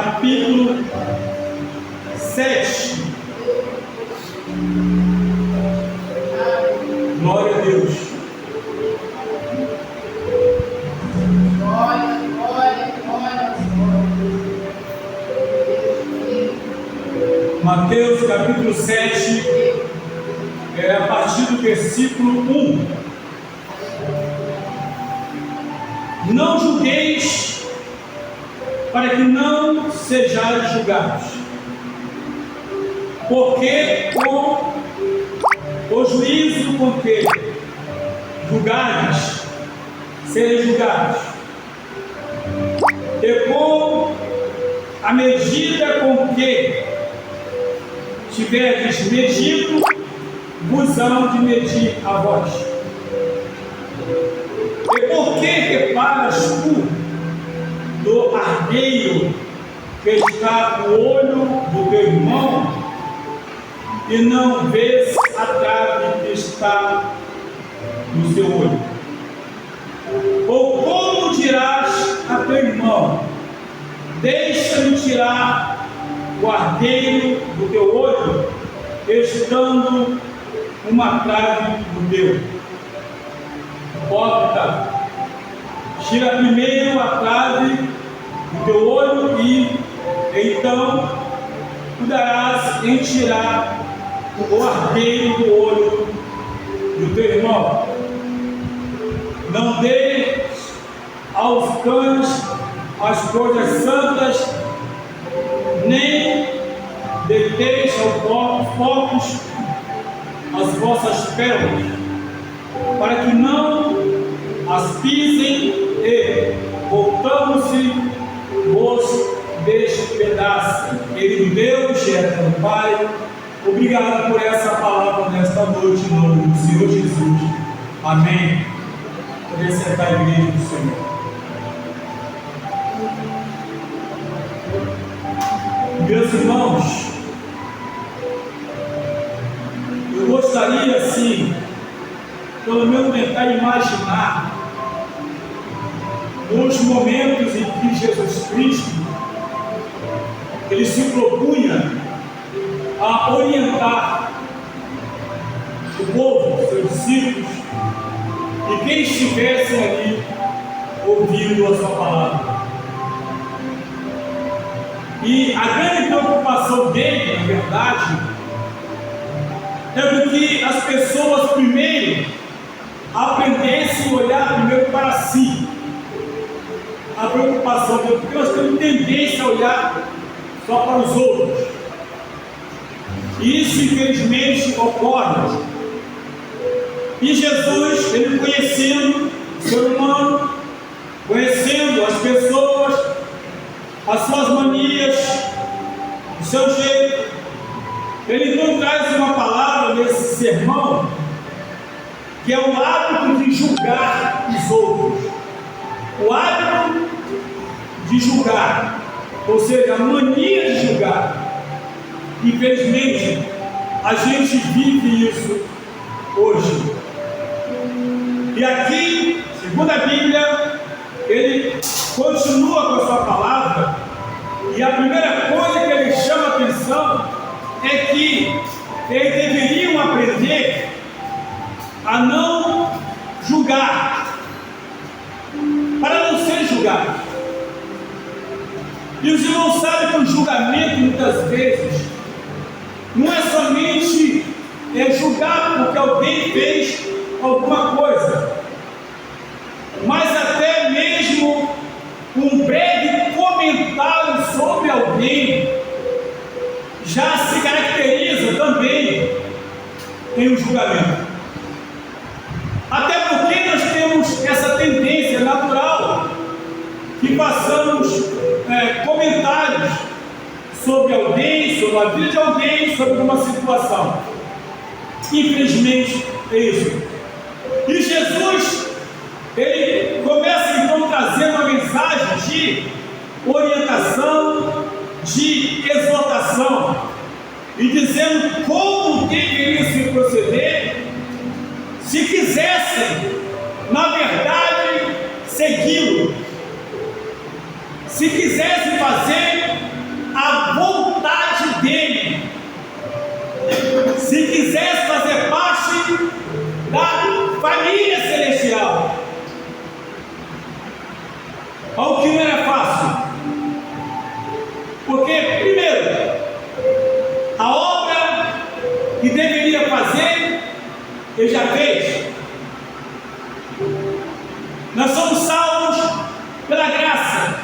capítulo 7. Glória a Deus. Mateus capítulo 7, a partir do versículo 1. Não julgueis, para que não sejais julgados, porque com o juízo com que julgares, sereis julgados, e com a medida com que tiverdes medido, vos hão de medir a vós. E por que reparas tu do argueiro que está no olho do teu irmão, e não vês a trave que está no seu olho? Ou como dirás a teu irmão: deixa-me tirar o argueiro do teu olho, estando uma trave no teu? Hipócrita, tira primeiro a trave do teu olho, e então cuidarás em tirar o argueiro do olho do teu irmão. Não deis aos cães as coisas santas, nem deiteis aos porcos as vossas pérolas, para que não as pisem e, voltando-se, vos despedacem. Querido Deus e eterno Pai, obrigado por essa palavra nesta noite, em nome do Senhor Jesus. Amém. Poder sentar a igreja do Senhor. Meus irmãos, eu gostaria, assim, pelo menos tentar imaginar os momentos em que Jesus Cristo ele se propunha a orientar o povo, seus discípulos e quem estivesse ali ouvindo a sua palavra. E a grande preocupação dele, na verdade, é que as pessoas primeiro aprendessem a olhar primeiro para si. A preocupação dele, porque nós temos tendência a olhar só para os outros. E isso, infelizmente, ocorre. E Jesus, ele conhecendo o ser humano, conhecendo as pessoas, as suas manias, o seu jeito, ele então traz uma palavra nesse sermão, que é o hábito de julgar os outros. O hábito de julgar, ou seja, a mania de julgar. Infelizmente, a gente vive isso hoje. E aqui, segundo a Bíblia, ele continua com a sua palavra, e a primeira coisa que ele chama a atenção é que eles deveriam aprender a não julgar, para não ser julgados. E os irmãos sabem que o julgamento, muitas vezes, não é somente julgar porque alguém fez alguma coisa, mas até mesmo um breve comentário sobre alguém já se caracteriza também em um julgamento. Até porque nós temos essa tendência natural que passamos comentários sobre alguém, sobre a vida de alguém, sobre uma situação. Infelizmente é isso. E Jesus, ele começa então a trazer uma mensagem de orientação, de exortação, e dizendo como deveria se proceder se quisessem, na verdade, segui-lo, se quisessem fazer Ele já fez. Nós somos salvos pela graça.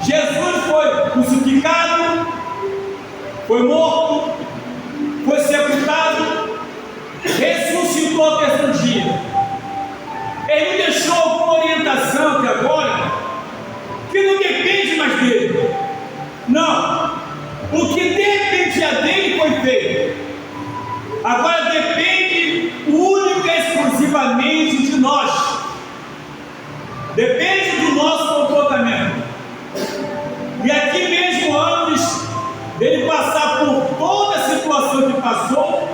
Jesus foi crucificado, foi morto, foi sepultado, ressuscitou ao terceiro dia. Ele não deixou alguma orientação até agora que não depende mais dele. Não. O que dependia dele foi feito. Agora depende única e exclusivamente de nós. Depende do nosso comportamento. E aqui mesmo, antes dele passar por toda a situação que passou,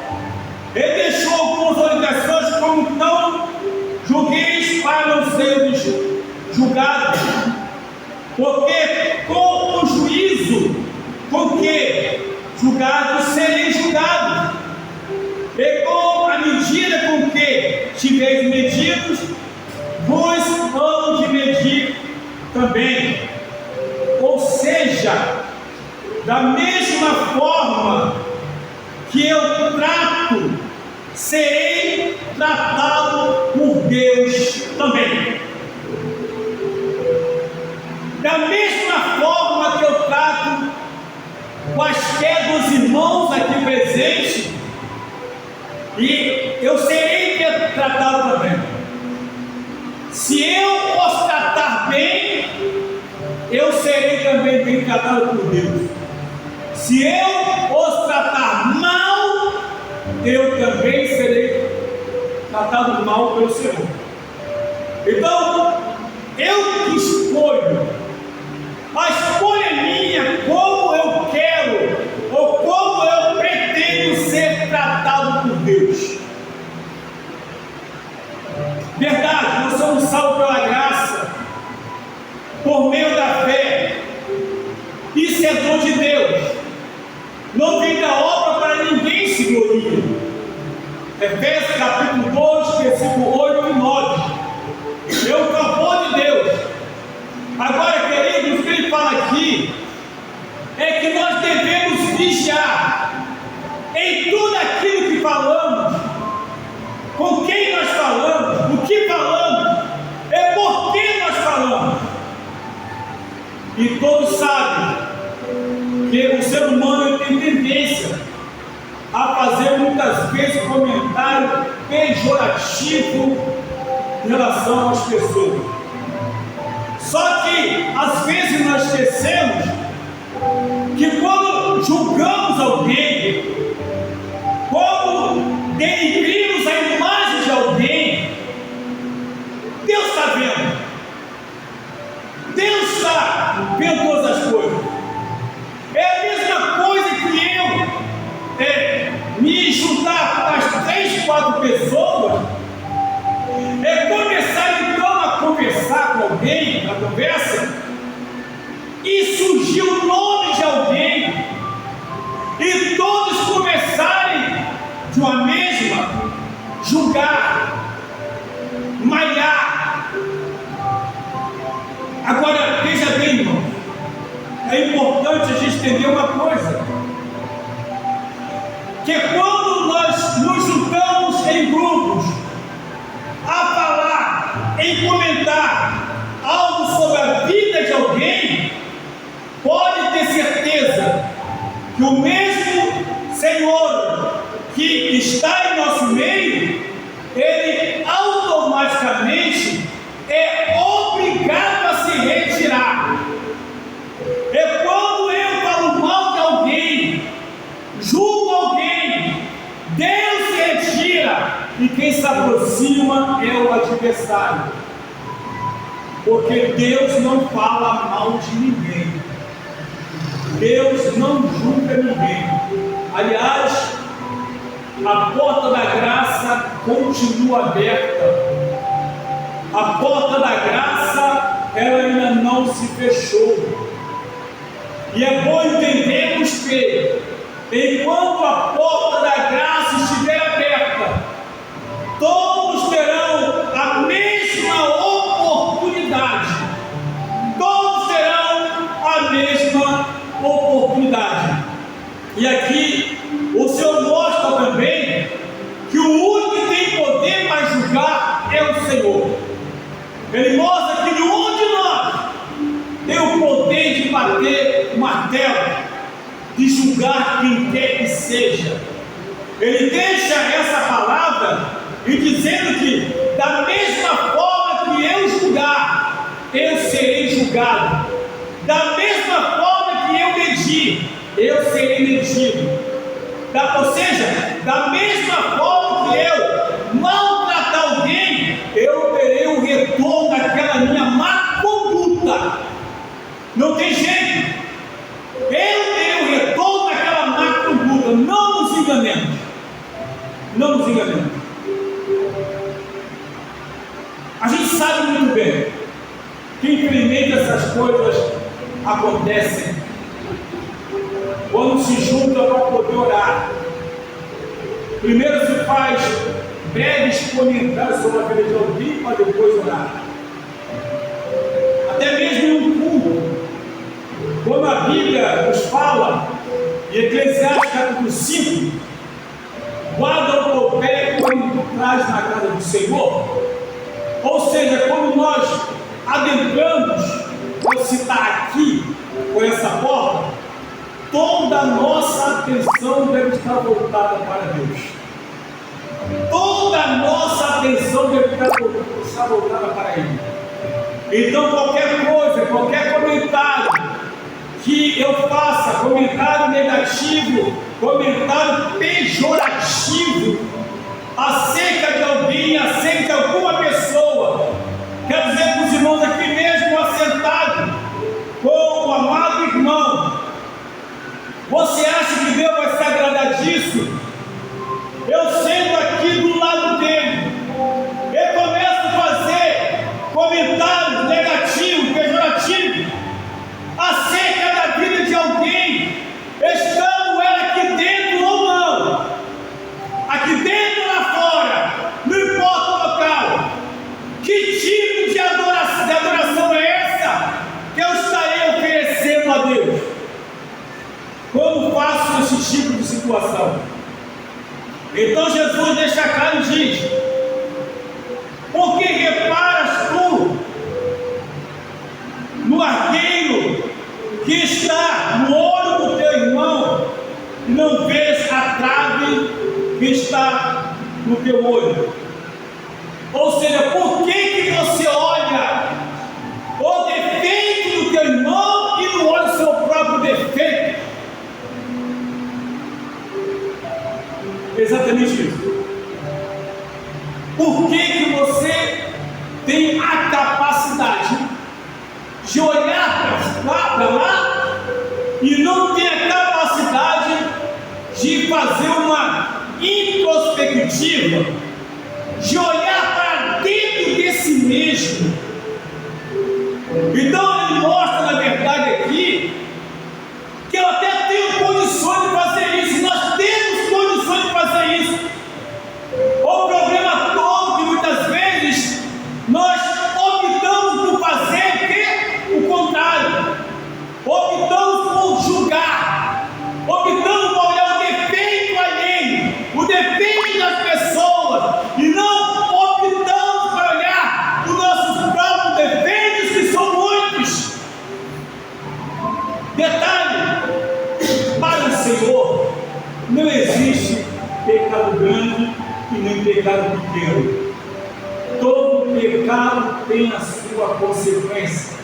ele deixou algumas orientações, como não julgueis para não seres julgados, porque com o juízo com que julgados sereis julgados, e com a medida com que tiveis medidos, vos hão de medir também. Ou seja, da mesma forma que eu trato, serei tratado por Deus também. Da mesma forma que eu trato quaisquer dos irmãos aqui presentes, e eu serei tratado também. Se eu os tratar bem, eu serei também bem tratado por Deus. Se eu os tratar mal, eu também serei tratado mal pelo Senhor. Então, eu que escolho. A escolha é minha, como eu quero, ou como eu pretendo ser tratado por Deus. Verdade, nós somos salvos pela graça, por meio da fé. Isso é dom de Deus. Não vem da obra para ninguém se glorie. Efésios capítulo 2, versículo 8 e 9. É o favor de Deus. Agora, queridos, o que ele fala aqui é que nós devemos vigiar em tudo aquilo que falamos, com quem nós falamos, o que falamos, é por que nós falamos. E todos sabem que o ser humano tem tendência a fazer muitas vezes comentário pejorativo em relação às pessoas. Só que às vezes nós esquecemos que quando julgamos alguém, quando denigrimos a imagem de alguém, Deus está vendo. Deus está vendo todas as coisas. É a mesma coisa que eu me juntar com as 3, 4 pessoas, começar então a conversar com alguém, na conversa, e surgir o nome de alguém, e todos começarem de uma mesma julgar, malhar. Agora, veja bem, irmão, é importante a gente entender uma coisa, que quando nós nos juntamos em grupos a falar, em comentar algo sobre a vida de alguém, pode ter certeza que o mesmo Senhor que está em nosso meio, ele automaticamente é obrigado a se retirar. É quando eu falo mal de alguém, julgo alguém, Deus se retira, e quem se aproxima é o adversário. Porque Deus não fala mal de ninguém. Deus não julga ninguém. Aliás, a porta da graça continua aberta. A porta da graça, ela ainda não se fechou. E é bom entendermos que, enquanto a porta da graça estiver aberta, todos terão a mesma oportunidade. Todos terão a mesma oportunidade. E aqui o Senhor mostra também que o e dizendo que, da mesma forma que eu julgar, eu serei julgado. Da mesma forma que eu medir, eu serei medido. Ou seja, da mesma forma que eu maltratar alguém, eu terei o retorno daquela minha má conduta. Não tem jeito. Eu terei o retorno daquela má conduta. Não nos enganemos. Não nos enganemos. A gente sabe muito bem que infelizmente essas coisas acontecem quando se junta para poder orar. Primeiro se faz breves comentários sobre a vida de alguém para depois orar. Até mesmo em um culto, quando a Bíblia nos fala, em Eclesiastes capítulo 5, guarda o teu pé quando tu traz na casa do Senhor. Ou seja, quando nós adentramos, vou citar aqui, por essa porta, toda a nossa atenção deve estar voltada para Deus. Toda a nossa atenção deve estar voltada para Ele. Então qualquer coisa, qualquer comentário que eu faça, comentário negativo, comentário pejorativo acerca de alguém, acerca de alguma pessoa, quero dizer para os irmãos aqui mesmo assentados com o amado irmão, você acha que Deus vai se agradar disso? Eu sento aqui do lado dele, eu começo a fazer comentários negativos, pejorativos acerca da vida de alguém, estando ela aqui dentro ou não, aqui dentro ou lá fora, não importa o local. Que tipo de adoração é essa que eu estarei oferecendo a Deus? Como faço esse tipo de situação? Então Jesus deixa claro e diz: por que reparas tu no argueiro que está no olho do teu irmão e não vês a trave que está no teu olho? Ou seja, por que você olha o defeito do teu irmão e não olha o seu próprio defeito? Exatamente isso. Por que você tem a capacidade de olhar para lá e não tem a capacidade de fazer uma introspectiva, de olhar para dentro de si mesmo? Então ele mostra, na verdade, aqui, que eu até tenho condições de fazer isso. Nós temos condições de fazer isso. O problema todo que muitas vezes nós optamos por fazer o contrário. Optamos por julgar. Optamos por olhar o defeito alheio, o defeito das pessoas, e não optamos por olhar os nossos próprios defeitos, que são muitos. Detalhe: para o Senhor não existe pecado grande e nem pecado pequeno. Todo pecado tem a sua consequência.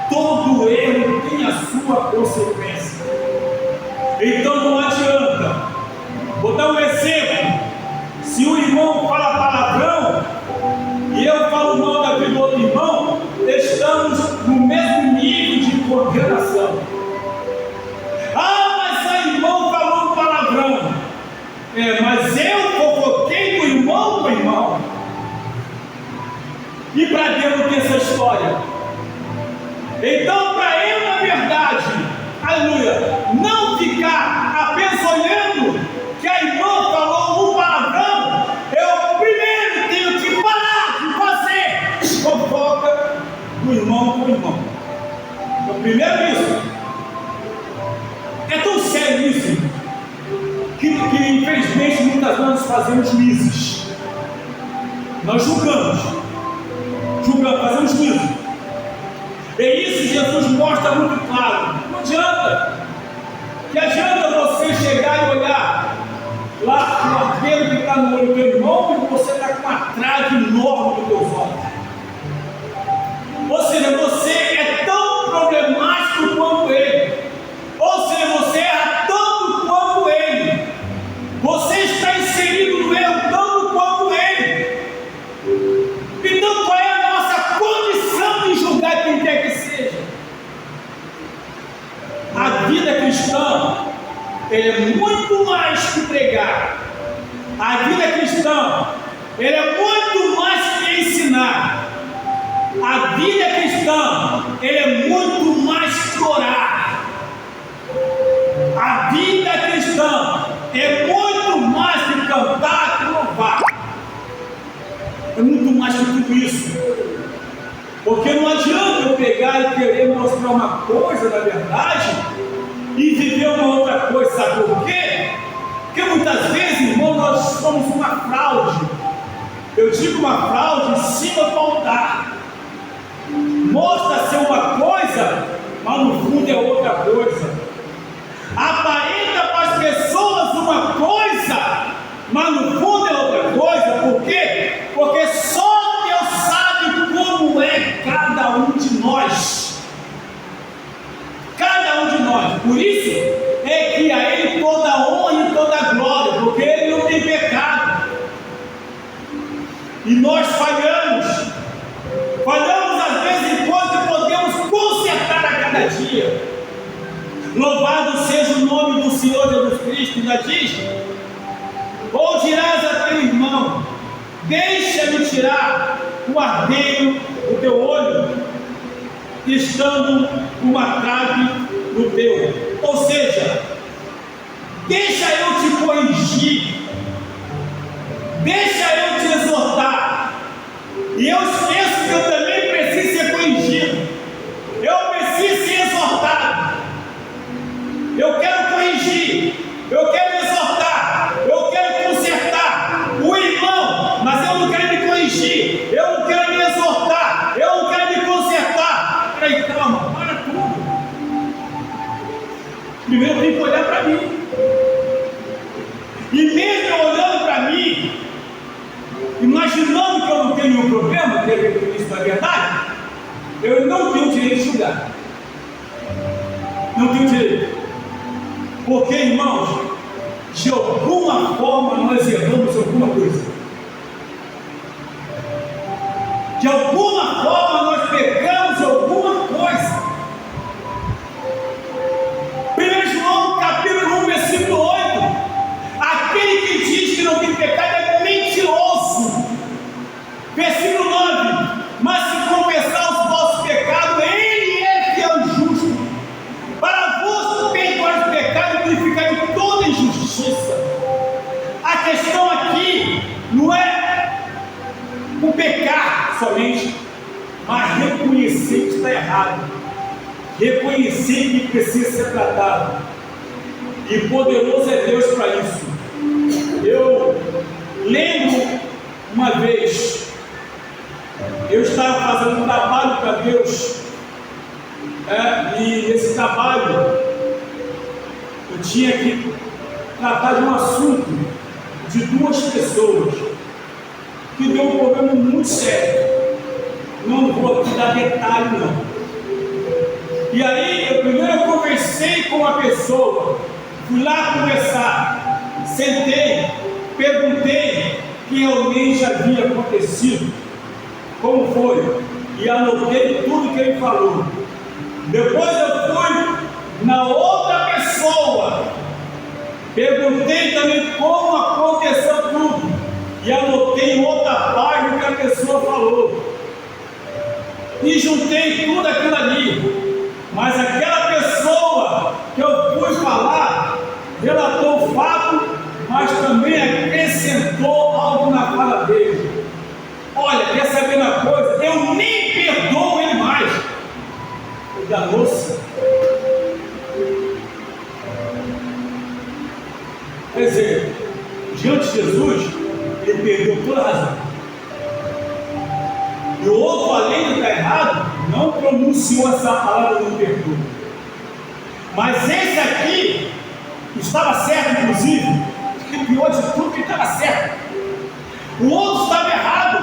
Todo erro tem a sua consequência. Então não adianta. Vou dar um exemplo. Se o irmão fala palavrão e eu falo mal da vida do outro irmão, estamos no mesmo nível de condenação. Ah, mas o irmão falou palavrão. Mas eu fofoquei com o irmão. E para Deus não tem essa história. Então, para eu, na verdade, aleluia, não ficar apenas olhando que a irmã falou um palavrão, eu primeiro tenho que parar de fazer fofoca do irmão com o irmão. Então, primeiro isso. É tão sério isso que infelizmente muitas vezes nós fazemos juízes. Nós julgamos, fazemos juízo. E isso Jesus mostra muito claro. Não adianta. Que adianta você chegar e olhar lá no arqueiro que está no olho do teu irmão e você trave enorme nos teus olhos. Ou seja, você é tão problemático quanto ele. Ou seja, você erra tanto quanto ele. Você está inserido no erro tanto quanto ele. Então, qual é a nossa condição de julgar quem quer que seja? A vida cristã, ele é muito mais que pregar. A vida cristã, ele é muito mais que ensinar. A vida cristã, ele é muito mais que orar. A vida cristã é muito mais que cantar e louvar. É muito mais que tudo isso. Porque não adianta eu pegar e querer mostrar uma coisa, na verdade, e viver uma outra coisa. Sabe por quê? Porque muitas vezes, irmão, nós somos uma fraude. Eu digo uma fraude em cima do altar. Mostra ser uma coisa, mas no fundo é outra coisa. Aparenta para as pessoas uma coisa, mas no fundo é outra coisa. Por quê? Porque só Deus sabe como é cada um de nós. Cada um de nós. Por isso é que a Ele toda a honra e toda a glória, porque Ele não tem pecado. E nós falhamos. Falhamos às vezes enquanto podemos consertar a cada dia. Louvado seja o nome do Senhor Jesus Cristo. Ainda diz: ou dirás a teu irmão, deixa-me tirar o ardeiro do teu olho, estando uma trave no teu. Ou seja, deixa eu te corrigir, deixa eu te exortar. E eu esqueço que eu também preciso ser corrigido. Eu preciso ser exortado. Eu quero corrigir. Eu quero exortar. Eu quero consertar o irmão. Mas eu não quero me corrigir. Eu não quero me exortar. Eu não quero me consertar. Peraí, calma. Para tudo. Primeiro eu tenho que olhar para mim. E mesmo eu olhando para mim, imaginando que eu não tenho nenhum problema, que é isso na verdade, eu não tenho direito de julgar. Não tenho direito. Porque, irmãos, de alguma forma nós erramos alguma coisa. De alguma forma nós pecamos alguma coisa. 1 João capítulo 1, versículo 8. Aquele que diz que não tem pecado é mentiroso. Versículo 9. Mas se confessar os vossos pecados, Ele é fiel e justo para vos perdoar os pecados e purificar de toda injustiça. A questão aqui não é o pecar somente, mas reconhecer que está errado, reconhecer que precisa ser tratado. E poderoso é Deus para isso. Eu lembro uma vez, eu estava fazendo um trabalho para Deus, e esse trabalho eu tinha que tratar de um assunto de duas pessoas que deu um problema muito sério. Não vou aqui dar detalhe não. E aí primeiro eu conversei com a pessoa, fui lá conversar, sentei, perguntei que realmente havia acontecido, como foi, e anotei tudo que ele falou. Depois eu fui na outra pessoa, perguntei também como aconteceu tudo, e anotei em outra página o que a pessoa falou, e juntei tudo aquilo ali. Mas aquela pessoa que eu fui falar relatou o fato, mas também acrescentou algo na fala dele. Olha, quer saber uma coisa? Eu nem perdoo ele mais. Danou-se. Quer dizer, diante de Jesus, ele perdeu toda a razão. E o outro, além de estar errado, não pronunciou essa palavra, não perdoa. Mas esse aqui estava certo, inclusive, e pior de tudo, que estava certo. O outro estava errado,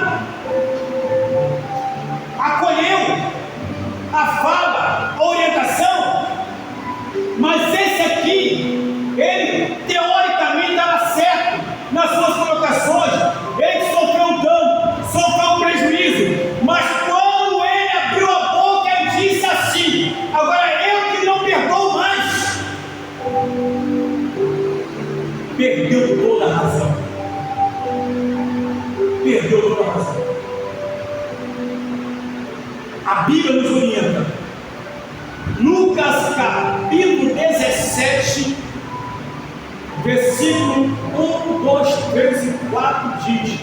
4 diz: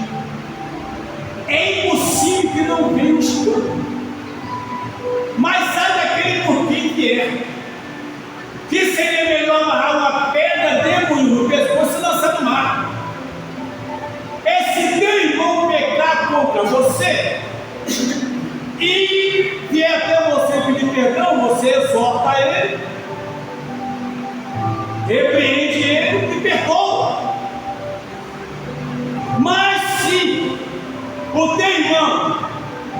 é impossível que não venha o escândalo. Mas sabe aquele por que é? Que seria melhor amarrar uma pedra de moinho no pescoço e lançar no mar. Esse teu irmão pecar contra você e vier até você pedir perdão, você exorta ele, repreende ele e perdoa. Mas se o teu irmão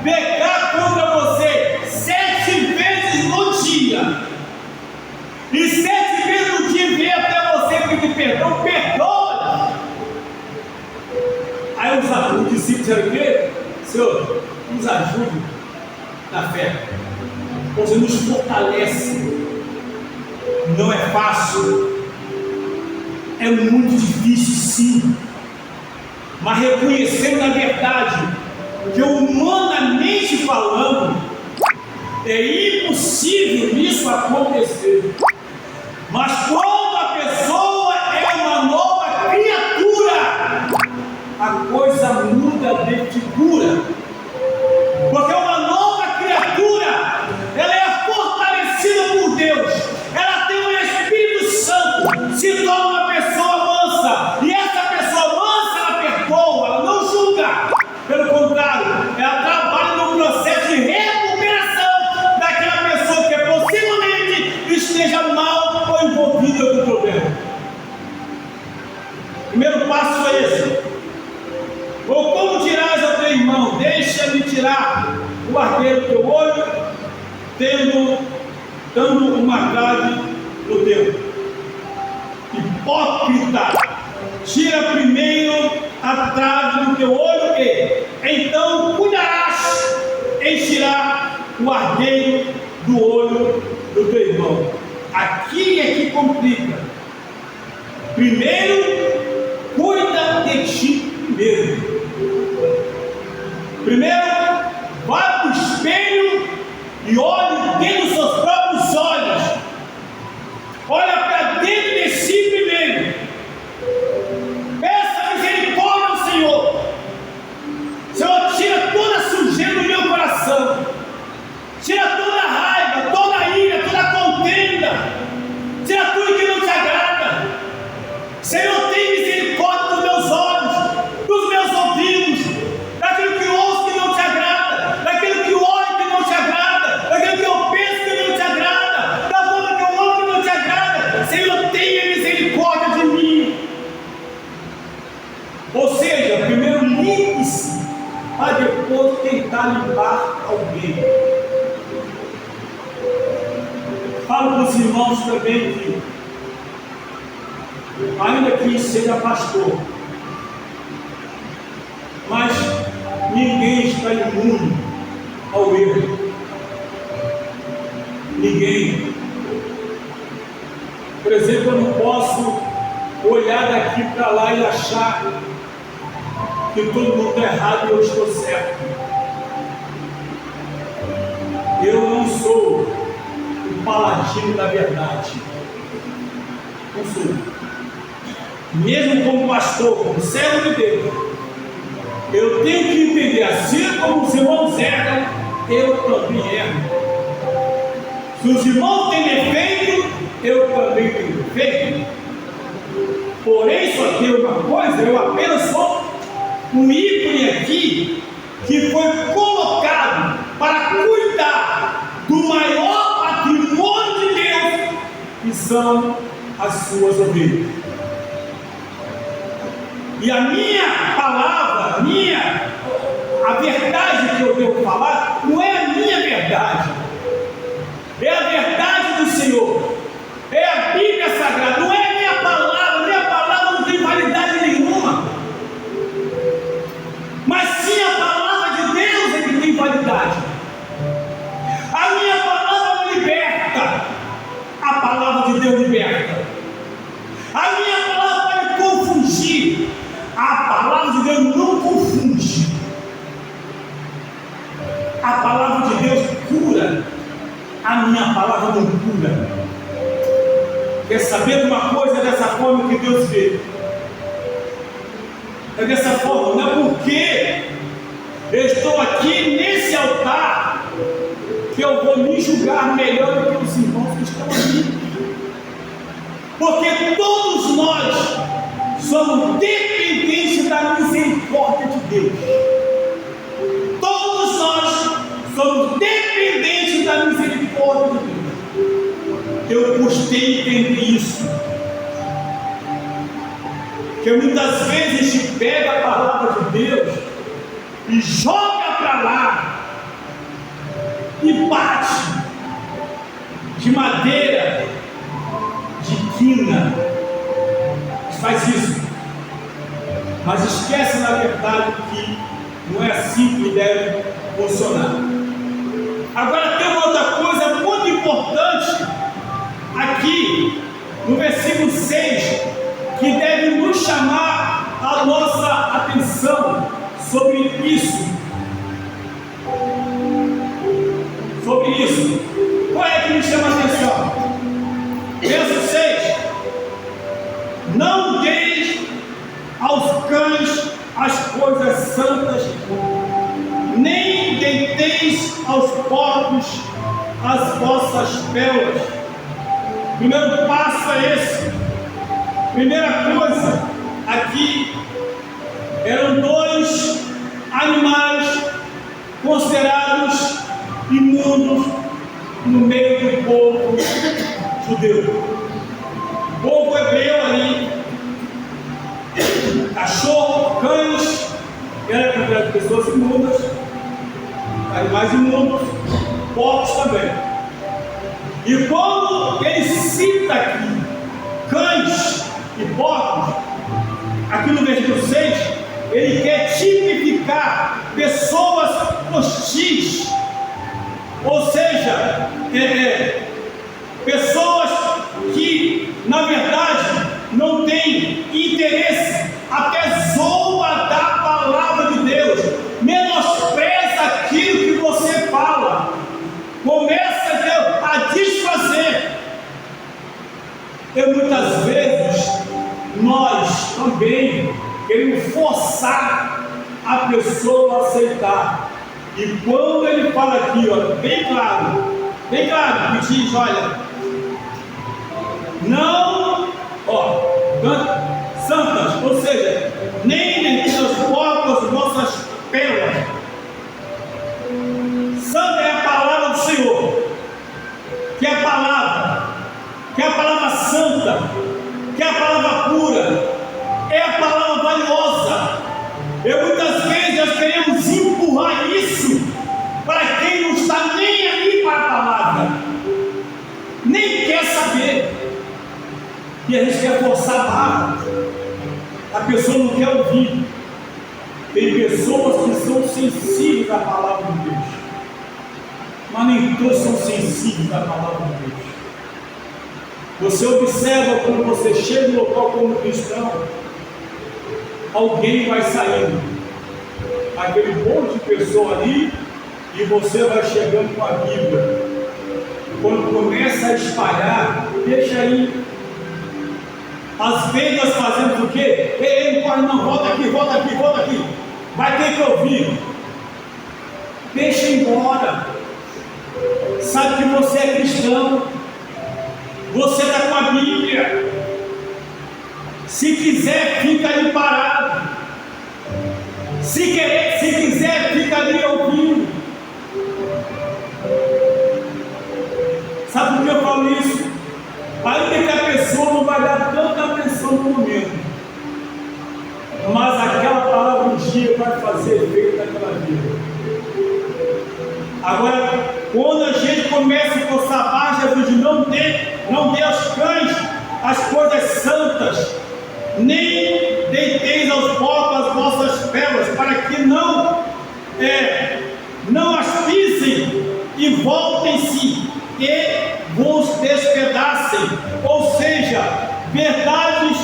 pecar contra você 7 vezes no dia, e 7 vezes no dia vier até você pedir perdão, perdoa. Aí os discípulos disseram o quê? Senhor, nos ajude na fé. Você nos fortalece. Não é fácil. É muito difícil, sim. Mas reconhecendo a verdade que, humanamente falando, é impossível isso acontecer. Mas quando a pessoa é uma nova criatura, a coisa muda de figura. Porque uma nova criatura, ela é fortalecida por Deus. Ela tem o Espírito Santo, se torna uma pessoa mansa. E essa pessoa mansa, ela perdoa, ela não julga. Pelo contrário, ela trabalha no processo de recuperação daquela pessoa que possivelmente esteja mal ou envolvida em algum problema. Primeiro passo é esse. Ou como dirás ao teu irmão: deixa-me tirar o arqueiro do teu olho, dando uma grade no teu. Hipócrita, tira primeiro a trave do teu olho e então cuidarás em tirar o arqueiro do olho do teu irmão. Aqui é que complica. Primeiro, cuida de ti primeiro. Primeiro, vá para o espelho e olhe dentro dos seus próprios olhos. Olha para dentro de si primeiro. Peça misericórdia ao Senhor. Senhor, tira toda a sujeira do meu coração. Tira toda a raiva, toda a ira, toda a contenda. Tira tudo que não te agrada. Senhor, tem misericórdia dos meus olhos, dos meus ouvidos, daquilo que ouço que não te agrada, daquilo que olho que não te agrada, daquilo que eu penso que não te agrada, da forma que eu amo que não te agrada. Senhor, tenha misericórdia de mim. Ou seja, primeiro limpe-se, para depois tentar limpar alguém. Falo para os irmãos também que, ainda que seja pastor, mas ninguém está imune ao erro. Ninguém. Por exemplo, eu não posso olhar daqui para lá e achar que todo mundo está errado e eu estou certo. Eu não sou o paladino da verdade. Não sou. Mesmo como pastor, como servo de Deus, eu tenho que entender, assim como os irmãos erram, eu também erro. Se os irmãos têm defeito, eu também tenho defeito. Porém, só tem uma coisa: eu apenas sou um ícone aqui que foi colocado para cuidar do maior patrimônio de Deus, que são as suas ovelhas. E a minha palavra, a verdade que eu devo falar, não é a minha verdade, é a verdade do Senhor, é a Bíblia Sagrada, não é a minha palavra não tem validade nenhuma, mas sim a palavra de Deus é que tem validade. A minha palavra liberta, a palavra de Deus liberta. A minha palavra pode confundir, a palavra de Deus não confunde. A palavra de Deus cura, a minha palavra não cura. Quer saber de uma coisa dessa forma que Deus vê? É dessa forma, não é porque eu estou aqui nesse altar que eu vou me julgar melhor do que os irmãos que estão aqui. Porque todos nós somos dependentes da misericórdia de Deus. Todos nós somos dependentes da misericórdia de Deus. Eu custei entender isso. Que muitas vezes a gente pega a palavra de Deus e joga para lá e bate de madeira, de quina. Faz isso, mas esquece na verdade que não é assim que deve funcionar. Agora tem uma outra coisa muito importante aqui no versículo 6 que deve nos chamar a nossa atenção sobre isso. Qual é que me chama a atenção? Verso 6: não deis aos cães as coisas santas, nem deiteis aos porcos as vossas pérolas. Primeiro passo é esse. Primeira coisa, aqui eram dois animais considerados imundos no meio do povo judeu. O povo hebreu ali, cachorro, cães, era considerado pessoas imundas, animais imundos, porcos também. E quando ele cita aqui cães e porcos, aqui no versículo 6, ele quer tipificar pessoas hostis, ou seja, pessoas que na verdade não têm interesse, até zomba da palavra de Deus, menospreza aquilo que você fala, começa a desfazer. E muitas vezes nós também queremos forçar a pessoa a aceitar. E quando ele fala aqui, ó, bem claro, que diz, olha, não, ó, santas, ou seja, nem entre os porcos vossas pérolas. Santa é a palavra do Senhor, que é a palavra santa, que é a palavra pura, é a palavra valiosa. E muitas vezes nós queremos empurrar isso para quem não está nem aí para a palavra, nem quer saber, e a gente quer forçar a barra, a pessoa não quer ouvir. Tem pessoas que são sensíveis à palavra de Deus, mas nem todos são sensíveis à palavra de Deus. Você observa quando você chega no local como cristão, alguém vai saindo, aquele monte de pessoa ali, e você vai chegando com a Bíblia. Quando começa a espalhar, deixa aí. As vendas fazendo o quê? Ei, não corre não, volta aqui. Vai ter que ouvir. Deixa embora. Sabe que você é cristão. Você está com a Bíblia. Se quiser, fica ali parado. Se quiser, fica ali ouvindo. Sabe por que eu falo isso? Ainda que a pessoa não vai dar tanta atenção no momento, mas aquela palavra um dia vai fazer efeito naquela vida. Agora, quando a gente começa a forçar a barra, Jesus diz, não dê aos cães as coisas santas, nem deiteis aos porcos as vossas pérolas, para que não as pisem e voltem-se e vos despedacem. Ou seja, verdades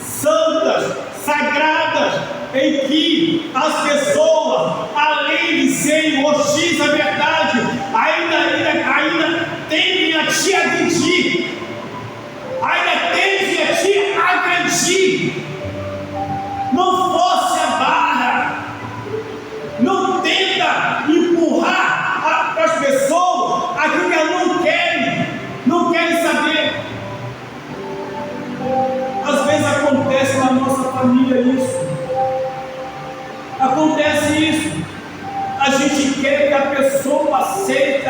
santas, sagradas, em que as pessoas, além de serem hostis à verdade, ainda tendem a te agredir, ainda tendem a te agredir. Não fosse Acontece isso. A gente quer que a pessoa aceite.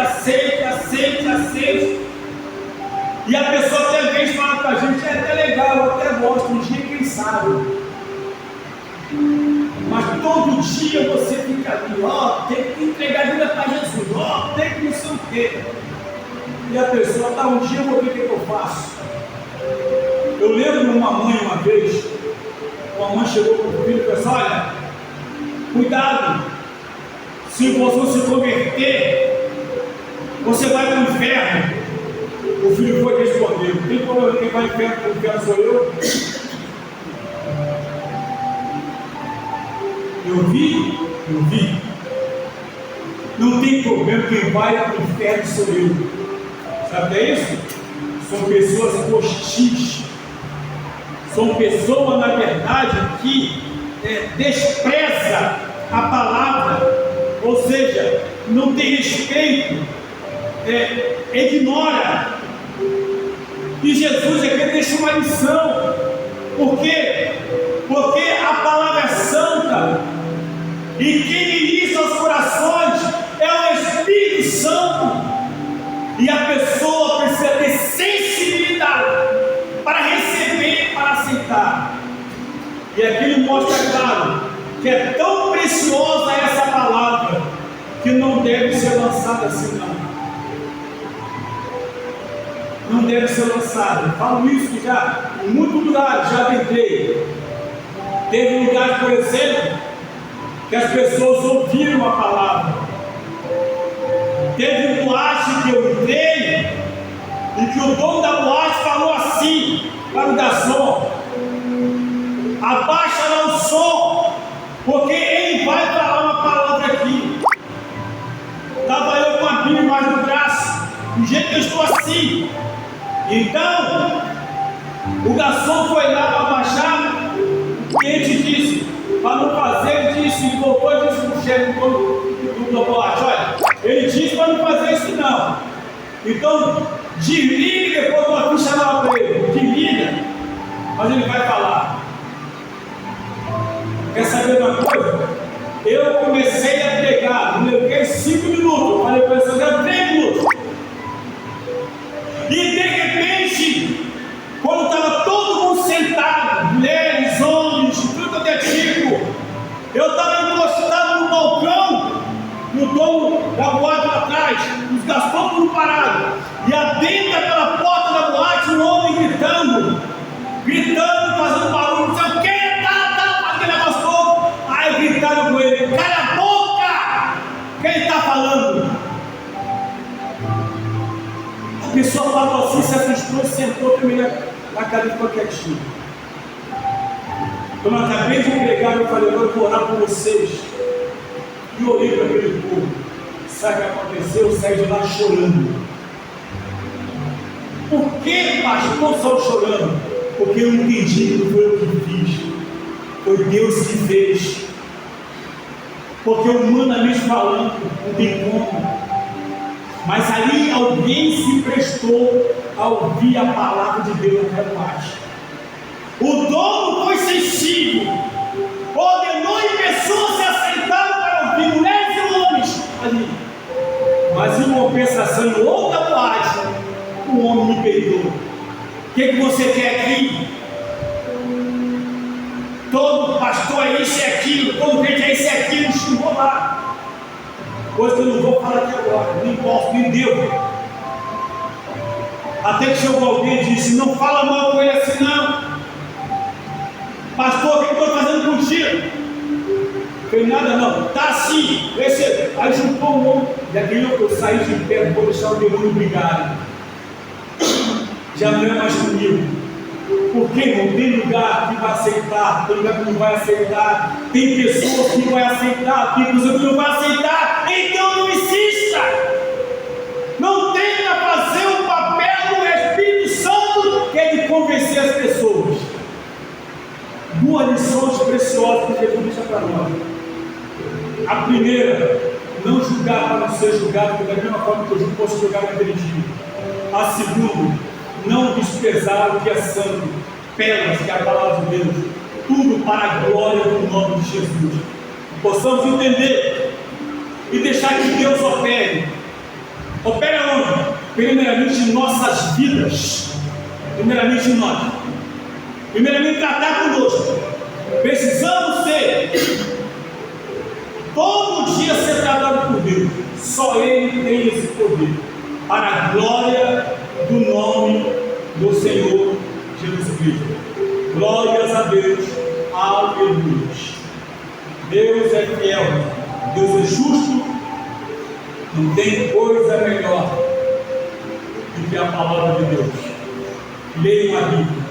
E a pessoa até vez fala com a gente, é até legal, eu até gosto, um dia quem sabe. Mas todo dia você fica ali, tem que entregar a vida para Jesus, tem que não sei o quê. E a pessoa está um dia, eu vou ver o que eu faço. Eu lembro de uma mãe uma vez, uma mãe chegou para o filho e falou assim, olha, cuidado, se você não se converter, você vai para o inferno. O filho foi responder, não tem problema, quem vai para o inferno sou eu. Eu vi. Não tem problema, quem vai para o inferno sou eu. Sabe o que é isso? São pessoas hostis. São pessoas, na verdade, que despreza a palavra, ou seja, não tem respeito, ignora. E Jesus aqui deixa uma lição. Por quê? Porque a palavra é santa. E quem ministra aos corações é o Espírito Santo. E a pessoa precisa ter sensibilidade para receber e para aceitar. E aqui ele mostra claro que é tão preciosa essa palavra que não deve ser lançada assim não. Não deve ser lançada. Falo isso já em muitos lugares, já tentei. Teve lugares, por exemplo, que as pessoas ouviram a palavra. Teve um boate que eu entrei e que o dono da boate falou assim para o garçom: abaixa lá o som, porque ele vai falar uma palavra aqui. Estava eu com a Bíblia embaixo do braço, do jeito que eu estou assim. Então, o garçom foi lá para abaixar, o cliente disse, para não fazer, ele disse, voltou e disse para o chefe do boate, olha, ele disse para não fazer isso não. Então, desliga e depois uma ficha lá para ele, desliga, mas ele vai falar. Quer saber uma coisa? Eu comecei a pregar, não levei 5 minutos, falei para ele, eu quero 3 minutos. E de repente, quando estava todo mundo sentado, mulheres, homens, tudo até tipo, eu estava encostado no balcão, no dono da boate lá atrás, os garçons tudo parados, e adentro daquela porta da boate, um homem gritando, fazendo barulho, não sei o que, aquele negócio todo. Aí gritaram com ele: cala a boca! Quem está falando? A pessoa falou assim, se assustou e sentou também na cadeira, ficou quietinho. Quando eu acabei de pregar, eu falei: eu vou orar por vocês. E orei para aquele povo. Sabe o que aconteceu? Eu saí de lá chorando. Por que, pastor, só chorando? Porque eu entendi que não foi eu que fiz, foi Deus que fez. Porque humanamente falando, não tem como. Mas ali alguém se prestou a ouvir a palavra de Deus naquela boate. O dono foi sensível, ordenou e pessoas se aceitaram para ouvir, mulheres e homens ali. Mas em compensação, em outra boate, o homem me perdoou. O que você quer aqui? Todo pastor é isso e aquilo, todo crente é isso e aquilo, xingou lá. Coisa que eu não vou falar aqui agora, nem posso, nem devo. Até que chegou alguém e disse: não fala mal com ele assim não. Pastor, o que eu estou fazendo contigo? Não tem nada não, tá assim. Aí juntou um homem, e aquele eu saí de pé, vou deixar o demônio brigar. Já não é mais comigo. Porque não tem lugar que vai aceitar, tem lugar que não vai aceitar, tem pessoas que vai aceitar, tem pessoas que não vai aceitar. Então não insista, não tenta fazer o papel do Espírito Santo, que é de convencer as pessoas. Duas lições preciosas que Jesus deixa para nós. A primeira: não julgar para não ser julgado, porque da mesma forma que eu julgo, posso julgar naquele dia. A segunda: não desprezar o que é santo, pérolas, que é a palavra de Deus, tudo para a glória do nome de Jesus. possamos entender e deixar que Deus opere. Opere aonde? Primeiramente em nossas vidas. Primeiramente em nós. Primeiramente tratar conosco. Precisamos todo dia ser tratado por Deus. Só Ele tem esse poder. Para a glória do nome do Senhor Jesus Cristo. Glórias a Deus. Aleluia. Deus é fiel. Deus é justo. Não tem coisa melhor do que a palavra de Deus. Leiam a Bíblia.